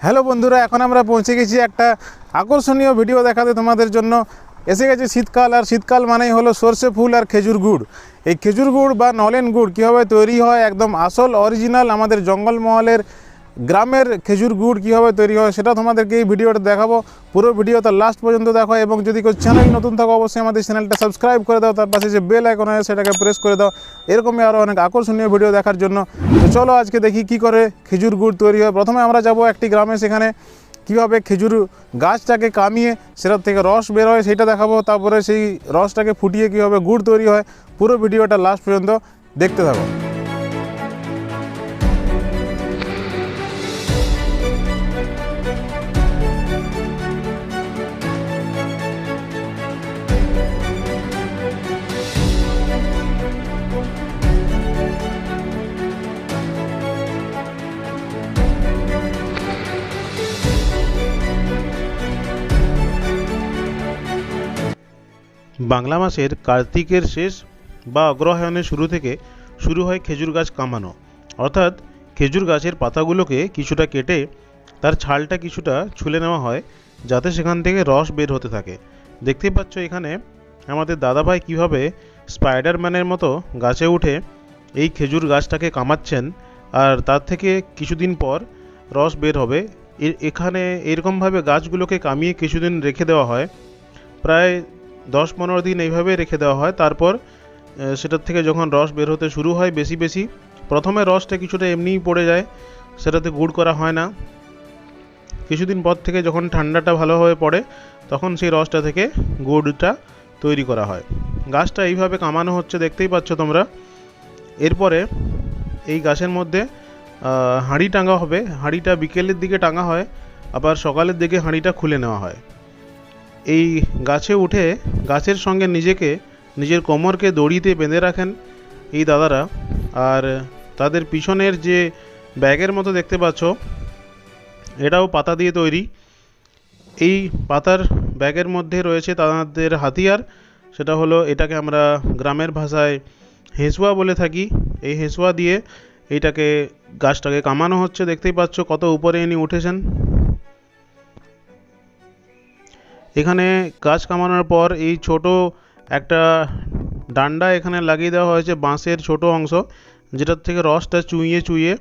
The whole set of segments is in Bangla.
হ্যালো বন্ধুরা, এখন আমরা পৌঁছে গেছি একটা আকর্ষণীয় ভিডিও দেখাতে তোমাদের জন্য। এসে গেছে শীতকাল, আর শীতকাল মানেই হলো সর্ষে ফুল আর খেজুর গুড়। এই খেজুর গুড় বা নলেন গুড় কীভাবে তৈরি হয়, একদম আসল অরিজিনাল আমাদের জঙ্গলমহলের গ্রামের খেজুর গুড় কীভাবে তৈরি হয় সেটা তোমাদেরকে এই ভিডিওটা দেখাবো। পুরো ভিডিওটা লাস্ট পর্যন্ত দেখো, এবং যদি কেউ চ্যানেল নতুন থাকো অবশ্যই আমাদের চ্যানেলটা সাবস্ক্রাইব করে দাও, তার পাশে যে বেল আইকন আছে সেটাকে প্রেস করে দাও এরকমই আরও অনেক আকর্ষণীয় ভিডিও দেখার জন্য। তো চলো আজকে দেখি কি করে খেজুর গুড় তৈরি হয়। প্রথমে আমরা যাব একটি গ্রামে, সেখানে কীভাবে খেজুর গাছটাকে কামিয়ে সেটার থেকে রস বের হয় সেটা দেখাবো। তারপরে সেই রসটাকে ফুটিয়ে কীভাবে গুড় তৈরি হয়, পুরো ভিডিওটা লাস্ট পর্যন্ত দেখতে থাকো। বাংলা মাসের কার্তিকের শেষ বা অগ্রহায়ণের শুরু থেকে শুরু হয় খেজুর গাছ কামানো। অর্থাৎ খেজুর গাছের পাতাগুলোকে কিছুটা কেটে তার ছালটা কিছুটা ছুলে নেওয়া হয়, যাতে সেখান থেকে রস বের হতে থাকে। দেখতেই পাচ্ছ এখানে আমাদের দাদাভাই কীভাবে স্পাইডারম্যানের মতো গাছে উঠে এই খেজুর গাছটাকে কামাচ্ছেন, আর তার থেকে কিছুদিন পর রস বের হবে। এখানে এরকমভাবে গাছগুলোকে কামিয়ে কিছুদিন রেখে দেওয়া হয়, প্রায় 10-15 দিন এইভাবে রেখে দেওয়া হয়। তারপর সেটার থেকে যখন রস বের হতে শুরু হয় বেশি বেশি, প্রথমে রসটা কিছুটা এমনিই পড়ে যায়, সেটাতে গুড় করা হয় না। কিছুদিন পর থেকে যখন ঠান্ডাটা ভালোভাবে পড়ে তখন সেই রসটা থেকে গুড়টা তৈরি করা হয়। গাছটা এইভাবে কামানো হচ্ছে, দেখতেই পাচ্ছ তোমরা। এরপরে এই গাছের মধ্যে হাঁড়ি টাঙা হবে। হাঁড়িটা বিকেলের দিকে টাঙা হয়, আবার সকালের দিকে হাঁড়িটা খুলে নেওয়া হয়। এই গাছে উঠে গাছের সঙ্গে নিজের কোমরকে দড়িতে বেঁধে রাখেন এই দাদারা। আর তাদের পিছনের যে ব্যাগের মতো দেখতে পাচ্ছ, এটাও পাতা দিয়ে তৈরি। এই পাতার ব্যাগের মধ্যে রয়েছে তাদের হাতিয়ার, সেটা হলো, এটাকে আমরা গ্রামের ভাষায় হেঁসুয়া বলে থাকি। এই হেঁসুয়া দিয়ে এইটাকে গাছটাকে কামানো হচ্ছে। দেখতেই পাচ্ছ কত উপরে ইনি উঠেছেন। এখানে গাছ কামানোর পর এই ছোট একটা ডান্ডা এখানে লাগিয়ে দেওয়া হয়েছে, বাঁশের ছোট অংশ, যেটার থেকে রসটা চুইয়ে চুইয়ে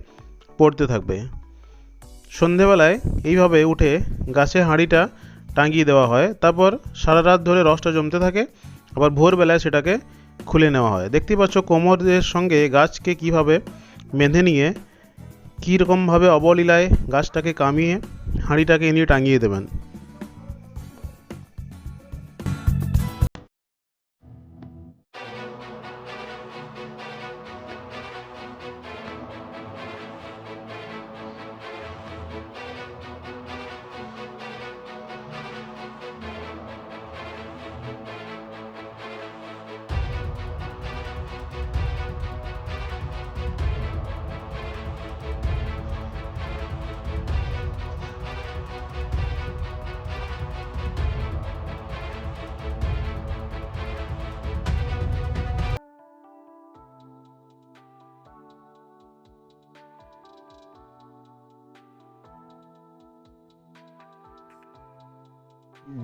পড়তে থাকবে। সন্ধেবেলায় এইভাবে উঠে গাছে হাঁড়িটা টাঙিয়ে দেওয়া হয়, তারপর সারা রাত ধরে রসটা জমতে থাকে, আবার ভোরবেলায় সেটাকে খুলে নেওয়া হয়। দেখতেই পাচ্ছ কোমরের সঙ্গে গাছকে কিভাবে বেঁধে নিয়ে কীরকমভাবে অবলীলায় গাছটাকে কামিয়ে হাঁড়িটাকে নিয়ে টাঙিয়ে দেবেন।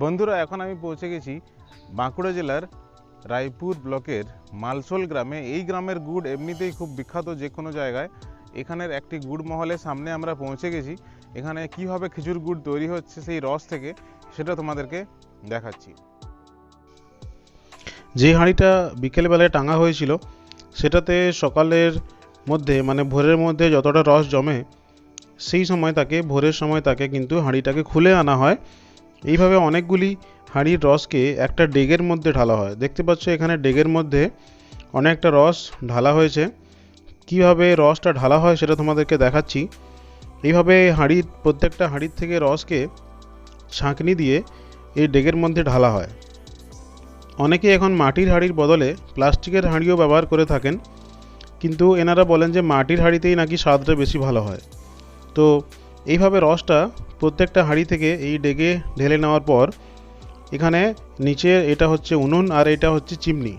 বন্ধুরা, এখন আমি পৌঁছে গেছি বাঁকুড়া জেলার রায়পুর ব্লকের মালসোল গ্রামে। এই গ্রামের গুড় এমনিতেই খুব বিখ্যাত যে কোনো জায়গায়। এখানের একটি গুড় মহলের সামনে আমরা পৌঁছে গেছি। এখানে কিভাবে খেজুর গুড় তৈরি হচ্ছে সেই রস থেকে, সেটা তোমাদেরকে দেখাচ্ছি। যে হাঁড়িটা বিকেলবেলায় টাঙা হয়েছিল সেটাতে সকালের মধ্যে মানে ভোরের মধ্যে যতটা রস জমে, সেই সময় তাকে ভোরের সময় তাকে কিন্তু হাঁড়িটাকে খুলে আনা হয়। এইভাবে অনেকগুলি হাঁড়ির রসকে একটা ডেগের মধ্যে ঢালা হয়। দেখতে পাচ্ছ এখানে ডেগের মধ্যে অনেকটা রস ঢালা হয়েছে। কিভাবে রসটা ঢালা হয় সেটা তোমাদেরকে দেখাচ্ছি। এইভাবে প্রত্যেকটা হাঁড়ির থেকে রসকে ছাঁকনি দিয়ে এই ডেগের মধ্যে ঢালা হয়। অনেকে এখন মাটির হাঁড়ির বদলে প্লাস্টিকের হাঁড়িও ব্যবহার করে থাকেন, কিন্তু এনারা বলেন যে মাটির হাঁড়িতেই নাকি স্বাদটা বেশি ভালো হয়। তো এইভাবে রসটা প্রত্যেকটা হাঁড়ি থেকে এই ডেগে ঢেলে নেওয়ার পর এখানে নিচে এটা হচ্ছে উনুন আর এটা হচ্ছে চিমনি।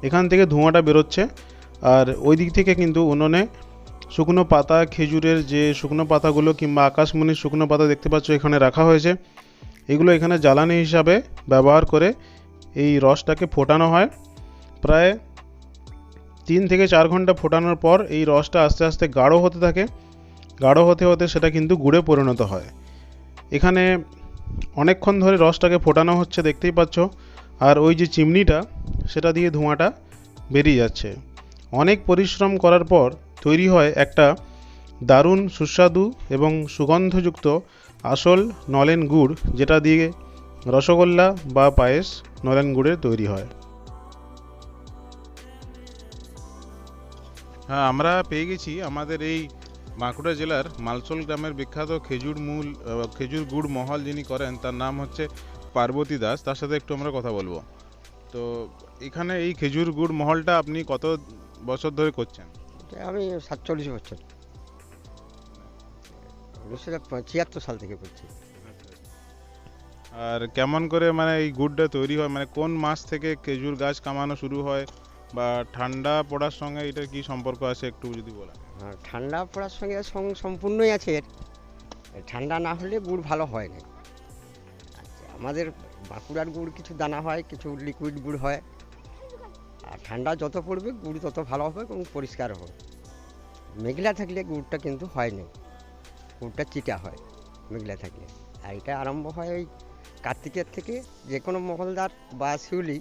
এখান থেকে ধোঁয়াটা বেরোচ্ছে, আর ওই দিক থেকে কিন্তু উনুনে শুকনো পাতা, খেজুরের যে শুকনো পাতাগুলো কিংবা আকাশমণির শুকনো পাতা দেখতে পাচ্ছ এখানে রাখা হয়েছে, এগুলো এখানে জ্বালানি হিসাবে ব্যবহার করে এই রসটাকে ফোটানো হয়। প্রায় 3 থেকে 4 ঘন্টা ফোটানোর পর এই রসটা আস্তে আস্তে গাঢ় হতে থাকে। গাঢ় হতে হতে সেটা কিন্তু গুড়ে পরিণত হয়। এখানে অনেকক্ষণ ধরে রসটাকে ফোটানো হচ্ছে দেখতেই পাচ্ছ, আর ওই যে চিমনিটা সেটা দিয়ে ধোঁয়াটা বেরিয়ে যাচ্ছে। অনেক পরিশ্রম করার পর তৈরি হয় একটা দারুণ সুস্বাদু এবং সুগন্ধযুক্ত আসল নলেন গুড়, যেটা দিয়ে রসগোল্লা বা পায়েস নলেন গুড়ের তৈরি হয়। হ্যাঁ, আমরা পেয়ে গেছি আমাদের এই বাঁকুড়া জেলার মালসোল গ্রামের বিখ্যাত খেজুর গুড় মহল যিনি করেন, তার নাম হচ্ছে পার্বতী দাস। তার সাথে একটু আমরা কথা বলবো। তো এখানে এই খেজুর গুড় মহলটা আপনি কত বছর ধরে করছেন? এটা আমি 47 বছর, 1976 সাল থেকে করছি। আর কেমন করে মানে এই গুড়টা তৈরি হয়, মানে কোন মাস থেকে খেজুর গাছ কামানো শুরু হয়, বা ঠান্ডা পড়ার সঙ্গে এটার কি সম্পর্ক আছে একটু যদি বলেন। আর ঠান্ডা পড়ার সঙ্গে সম্পূর্ণই আছে এর। ঠান্ডা না হলে গুড় ভালো হয় না। আচ্ছা, আমাদের বাঁকুড়ার গুড় কিছু দানা হয়, কিছু লিকুইড গুড় হয়। আর ঠান্ডা যত পড়বে গুড় তত ভালো হবে এবং পরিষ্কার হবে। মেঘলা থাকলে গুড়টা কিন্তু হয় না, গুড়টা চিটা হয় মেঘলা থাকলে। আর এটা আরম্ভ হয় ওই কার্তিকের থেকে। যে কোনো মহলদার বা শিউলি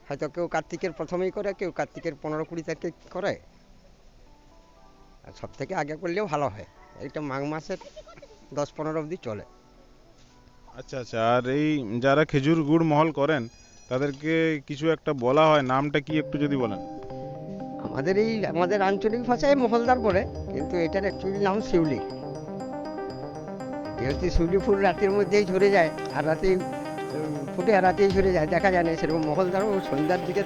হয়তো কেউ কার্তিকের প্রথমেই করে, কেউ কার্তিকের 15-20 তারিখে করে। আর সব থেকে আগে করলেও ভালো হয়। এইটা মাঘ মাসের 10-15 অবধি চলে। আচ্ছা আচ্ছা, আর এই যারা খেজুর গুড় মহল করেন তাদেরকে কিছু একটা বলা হয়, নামটা কি একটু যদি বলেন। আমাদের আঞ্চলিক ভাষায় মহলদার বলে, কিন্তু এটার অ্যাকচুয়ালি নাম শিউলি। যেহেতু শিউলি ফুল রাতের মধ্যেই ঝরে যায়, আর রাতেই ফুটে আর রাতেই ঝরে যায়, দেখা যায় না। সেরকম মহলদারও সন্ধ্যার দিকে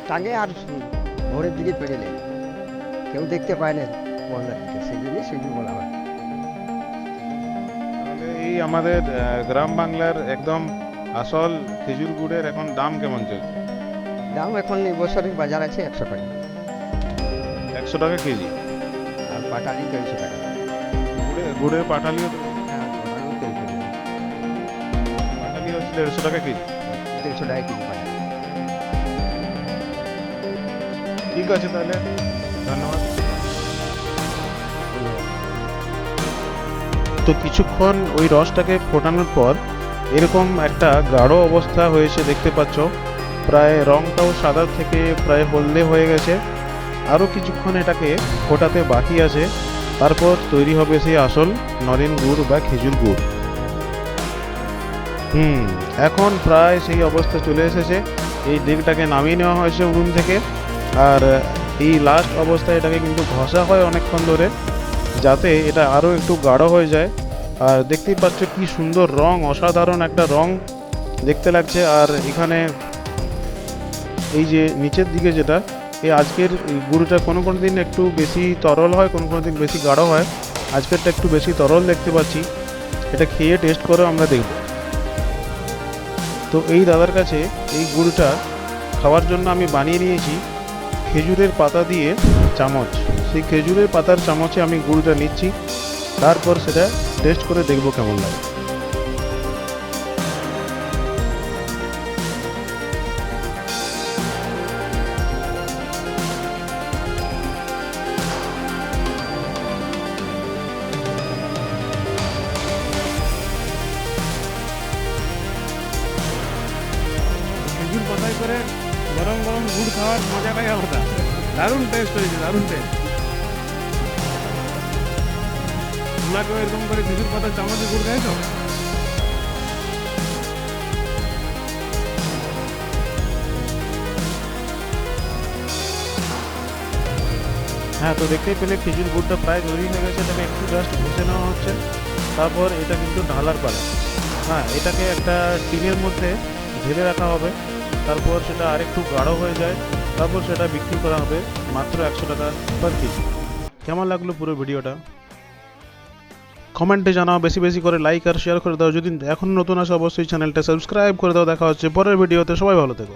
টাঙে আর ভোরের দিকে পেড়ে নেয়, কেউ দেখতে পায় না মহলদারকে, সেই জন্যই শিউলি বলা হয়। তাহলে এই আমাদের গ্রাম বাংলার একদম আসল খেজুর গুড়ের এখন দাম কেমন চলছে? দাম এখন এই বছরের বাজার আছে 100 টাকা, 100 টাকা কেজি। আর পাটালি 300 টাকা। গুড়ের পাটালিও হ্যাঁ, পাটালিও 300 টাকা। পাটালি হচ্ছে 150 টাকা কেজি। 300 টাকা কেজি পাটালি। ঠিক আছে, তাহলে ধন্যবাদ। তো কিছুক্ষণ ওই রসটাকে ফোটানোর পর এরকম একটা গাঢ় অবস্থা হয়েছে দেখতে পাচ্ছ। প্রায় রংটাও সাদা থেকে প্রায় হলদে হয়ে গেছে। আরও কিছুক্ষণ এটাকে ফোটাতে বাকি আছে, তারপর তৈরি হবে সেই আসল নলেন গুড় বা খেজুর গুড়। এখন প্রায় সেই অবস্থা চলে এসেছে। এই দিকটাকে নামিয়ে নেওয়া হয়েছে উনুন থেকে, আর এই লাস্ট অবস্থায় এটাকে কিন্তু ঘষা হয় অনেকক্ষণ ধরে, যাতে এটা আরও একটু গাঢ় হয়ে যায়। আর দেখতেই পাচ্ছ কি সুন্দর রং, অসাধারণ একটা রং দেখতে লাগছে। আর এখানে এই যে নিচের দিকে যেটা, এই আজকের গুড়টা কোনো কোনো দিন একটু বেশি তরল হয়, কোনো কোনো দিন বেশি গাঢ় হয়। আজকেরটা একটু বেশি তরল দেখতে পাচ্ছি। এটা খেয়ে টেস্ট করে আমরা দেখব। তো এই দাদার কাছে এই গুড়টা খাওয়ার জন্য আমি বানিয়ে নিয়েছি খেজুরের পাতা দিয়ে চামচ। সেই খেজুরের পাতার চামচে আমি গুড়টা নিচ্ছি, তারপর সেটা টেস্ট করে দেখব কেমন লাগে। খেজুর পাতায় করে গরম গরম গুড় খাওয়ার মজাটাই আলাদা। দারুণ টেস্ট হয়েছে, দারুণ টেস্ট। তোমরা কেউ এরকম করে খেজুর পাতার চামচে গুড় খাইছো? হ্যাঁ, তো দেখতেই পেলে খেজুর গুড়টা প্রায় তৈরি হয়ে গেছে। এটাকে একটু জাস্ট ঘষে নেওয়া হচ্ছে, তারপর এটা কিন্তু ঢালার পালা। হ্যাঁ, এটাকে একটা টিনের মধ্যে ঢেলে রাখা হবে, তারপর সেটা আরেকটু গাঢ় হয়ে যায়, তারপর সেটা বিক্রি করা হবে মাত্র 100 টাকা পার কেজি। কেমন লাগলো পুরো ভিডিওটা কমেন্টে জানাও, বেশি বেশি করে লাইক আর শেয়ার করে দাও। যদি এখন নতুন আসো অবশ্যই চ্যানেলটা সাবস্ক্রাইব করে দাও। দেখা হচ্ছে পরের ভিডিওতে, সবাই ভালো থেকো।